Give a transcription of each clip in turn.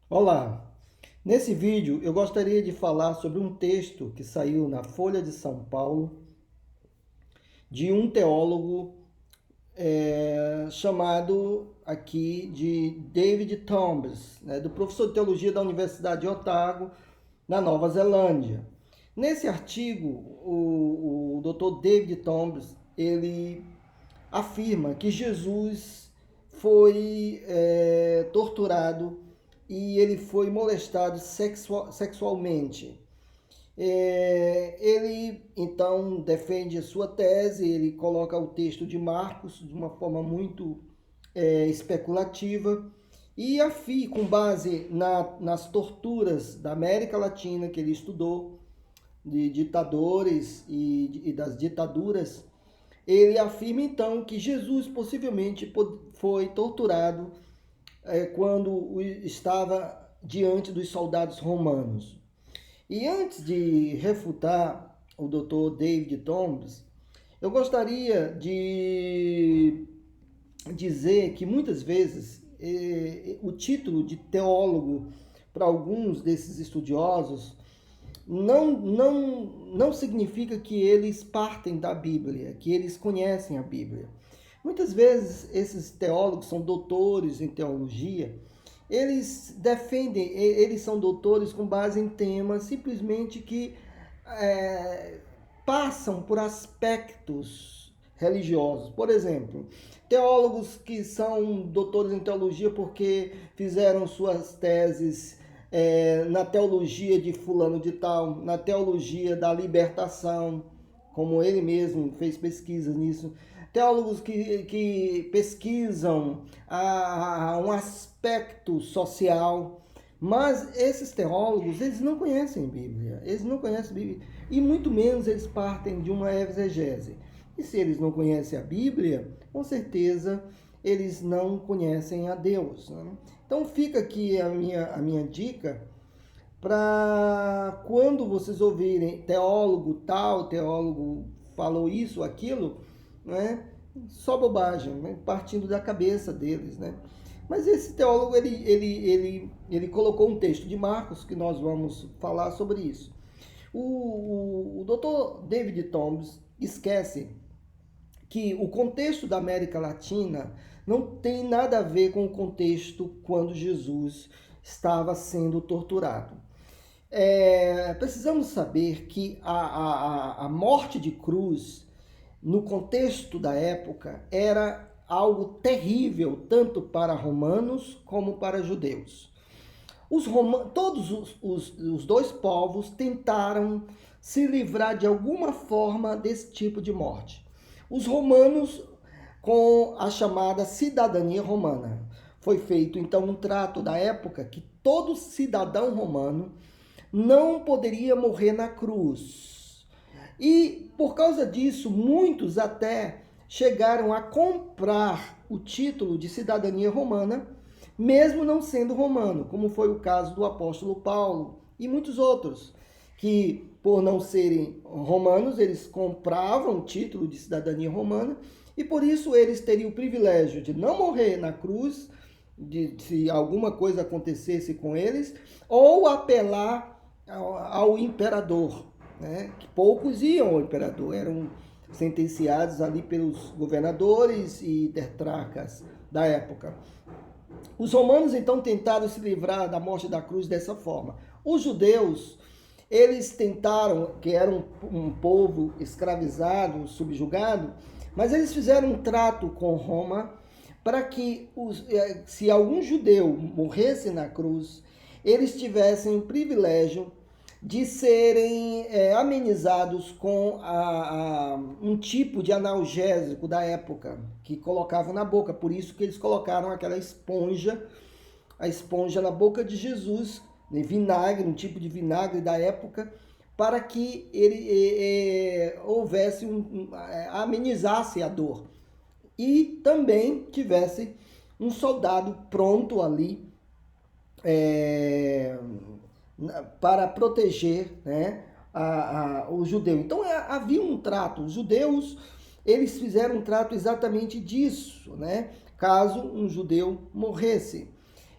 Olá! Nesse vídeo eu gostaria de falar sobre um texto que saiu na Folha de São Paulo de um teólogo chamado aqui de David Thomas, né, do professor de teologia da Universidade de Otago, na Nova Zelândia. Nesse artigo, o Dr. David Thomas ele afirma que Jesus foi torturado e ele foi molestado sexualmente. Ele então defende a sua tese, ele coloca o texto de Marcos de uma forma muito especulativa e com base nas torturas da América Latina que ele estudou, de ditadores e das ditaduras, ele afirma então que Jesus possivelmente foi torturado quando estava diante dos soldados romanos. E antes de refutar o Dr. David Thomas, eu gostaria de dizer que muitas vezes o título de teólogo para alguns desses estudiosos não significa que eles partem da Bíblia, que eles conhecem a Bíblia. Muitas vezes esses teólogos são doutores em teologia, eles são doutores com base em temas simplesmente que passam por aspectos religiosos. Por exemplo, teólogos que são doutores em teologia porque fizeram suas teses na teologia de fulano de tal, na teologia da libertação, como ele mesmo fez pesquisas nisso. Teólogos que pesquisam um aspecto social, mas esses teólogos, eles não conhecem Bíblia, eles não conhecem Bíblia, e muito menos eles partem de uma exegese. E se eles não conhecem a Bíblia, com certeza eles não conhecem a Deus, né? Então fica aqui a minha dica para quando vocês ouvirem teólogo tal, teólogo falou isso, aquilo, né? Só bobagem, né? Partindo da cabeça deles, né? Mas esse teólogo, ele colocou um texto de Marcos, que nós vamos falar sobre isso. O Dr. David Thomas esquece que o contexto da América Latina não tem nada a ver com o contexto quando Jesus estava sendo torturado. Precisamos saber que a morte de cruz, no contexto da época, era algo terrível, tanto para romanos como para judeus. Todos os dois povos tentaram se livrar de alguma forma desse tipo de morte. Os romanos, com a chamada cidadania romana, foi feito então um trato da época que todo cidadão romano não poderia morrer na cruz. E por causa disso, muitos até chegaram a comprar o título de cidadania romana, mesmo não sendo romano, como foi o caso do apóstolo Paulo e muitos outros, que por não serem romanos, eles compravam o título de cidadania romana e por isso eles teriam o privilégio de não morrer na cruz, se alguma coisa acontecesse com eles, ou apelar ao imperador, né? Que poucos iam ao imperador, eram sentenciados ali pelos governadores e tetrarcas da época. Os romanos então tentaram se livrar da morte da cruz dessa forma. Os judeus, eles tentaram, que eram um povo escravizado, subjugado, mas eles fizeram um trato com Roma para que, se algum judeu morresse na cruz, eles tivessem o privilégio de serem amenizados com um tipo de analgésico da época que colocavam na boca. Por isso que eles colocaram aquela esponja, a esponja na boca de Jesus, né, vinagre, um tipo de vinagre da época, para que ele houvesse amenizasse a dor e também tivesse um soldado pronto ali para proteger, né, o judeu. Então havia um trato. Os judeus, eles fizeram um trato exatamente disso, né? Caso um judeu morresse.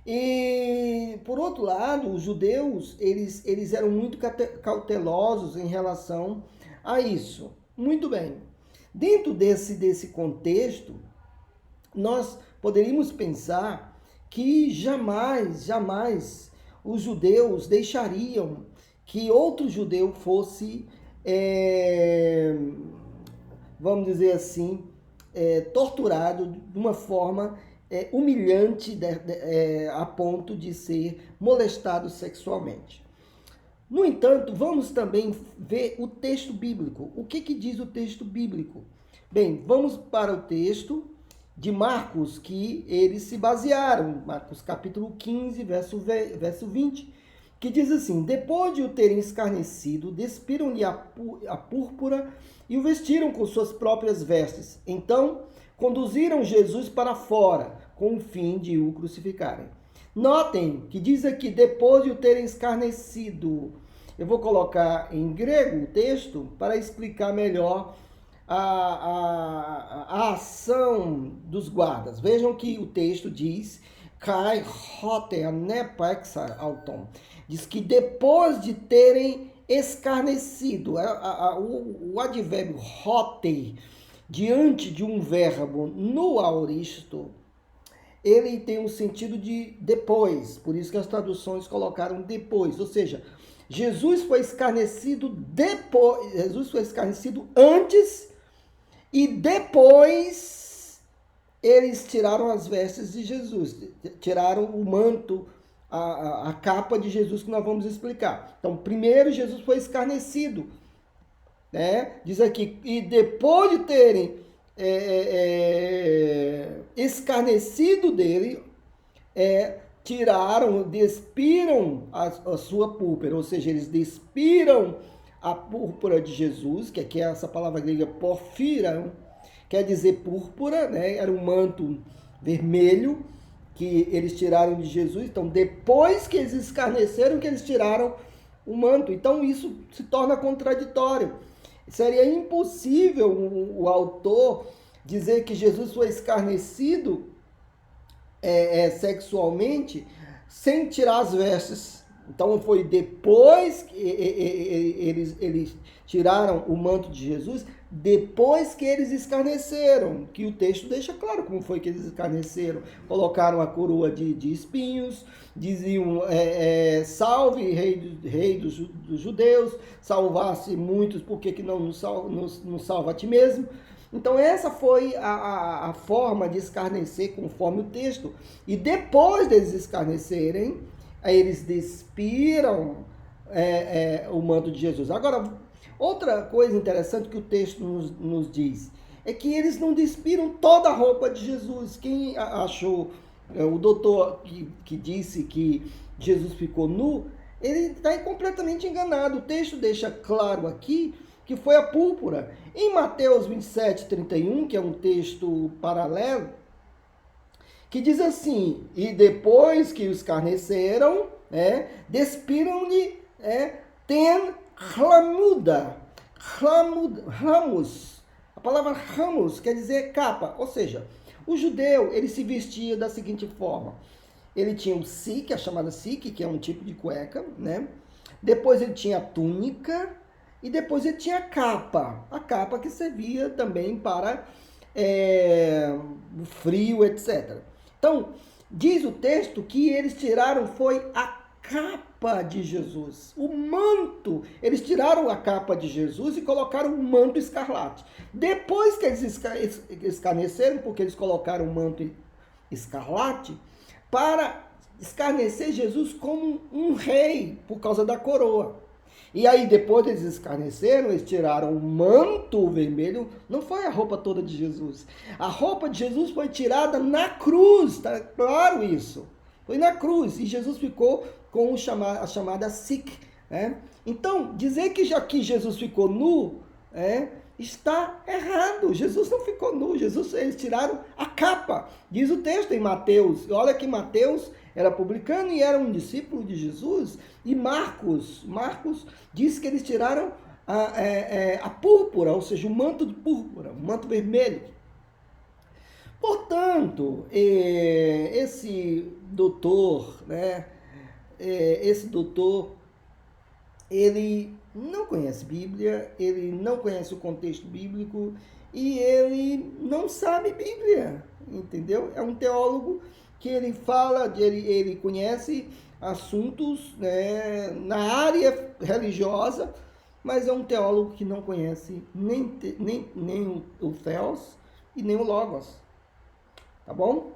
E, por outro lado, os judeus, eles eram muito cautelosos em relação a isso. Muito bem. Dentro desse contexto, nós poderíamos pensar que jamais os judeus deixariam que outro judeu fosse, vamos dizer assim, torturado de uma forma humilhante a ponto de ser molestado sexualmente. No entanto, vamos também ver o texto bíblico. O que diz o texto bíblico? Bem, vamos para o texto de Marcos, que eles se basearam, Marcos capítulo 15, verso 20, que diz assim: depois de o terem escarnecido, despiram-lhe a púrpura e o vestiram com suas próprias vestes. Então, conduziram Jesus para fora, com o fim de o crucificarem. Notem que diz aqui, depois de o terem escarnecido. Eu vou colocar em grego o texto para explicar melhor a ação dos guardas. Vejam que o texto diz, kai hoter nepaxa auton. Diz que depois de terem escarnecido, o advérbio hoter, diante de um verbo no aoristo, ele tem um sentido de depois, por isso que as traduções colocaram depois, ou seja, Jesus foi escarnecido depois, Jesus foi escarnecido antes e depois eles tiraram as vestes de Jesus, tiraram o manto, a capa de Jesus, que nós vamos explicar. Então, primeiro Jesus foi escarnecido, né? Diz aqui, e depois de terem escarnecido dele, despiram a sua púrpura, ou seja, eles despiram a púrpura de Jesus, que aqui é essa palavra grega porfira, quer dizer púrpura, né? Era um manto vermelho que eles tiraram de Jesus. Então, depois que eles escarneceram, que eles tiraram o manto. Então, isso se torna contraditório. Seria impossível o autor dizer que Jesus foi escarnecido sexualmente sem tirar as vestes. Então foi depois que eles tiraram o manto de Jesus, depois que eles escarneceram, que o texto deixa claro como foi que eles escarneceram. Colocaram a coroa de espinhos, diziam, salve rei dos judeus, salvasse muitos, por que não salva a ti mesmo? Então essa foi a forma de escarnecer conforme o texto. E depois deles escarnecerem, eles despiram o manto de Jesus. Agora, outra coisa interessante que o texto nos diz é que eles não despiram toda a roupa de Jesus. Quem achou, o doutor que disse que Jesus ficou nu, ele está completamente enganado. O texto deixa claro aqui que foi a púrpura. Em Mateus 27:31, que é um texto paralelo, que diz assim, e depois que os escarneceram, despiram-lhe ten ramuda, ramos. A palavra ramos quer dizer capa, ou seja, o judeu, ele se vestia da seguinte forma: ele tinha o sique, a chamada sique, que é um tipo de cueca, né? Depois ele tinha a túnica e depois ele tinha a capa que servia também para o frio, etc. Então, diz o texto que eles tiraram foi a capa de Jesus, o manto. Eles tiraram a capa de Jesus e colocaram um manto escarlate. Depois que eles escarneceram, porque eles colocaram o manto escarlate, para escarnecer Jesus como um rei, por causa da coroa. E aí, depois eles escarneceram, eles tiraram o manto vermelho, não foi a roupa toda de Jesus. A roupa de Jesus foi tirada na cruz, tá claro isso. Foi na cruz, e Jesus ficou com a chamada sique. Então, dizer que já que Jesus ficou nu, está errado. Jesus não ficou nu, eles tiraram a capa. Diz o texto em Mateus, olha que Mateus era publicano e era um discípulo de Jesus, e Marcos diz que eles tiraram a púrpura, ou seja, o manto de púrpura, o manto vermelho. Portanto, esse doutor, né, esse doutor, ele não conhece Bíblia, ele não conhece o contexto bíblico e ele não sabe Bíblia, entendeu? É um teólogo que ele fala, ele conhece assuntos, né, na área religiosa, mas é um teólogo que não conhece nem o Theos e nem o Logos, tá bom?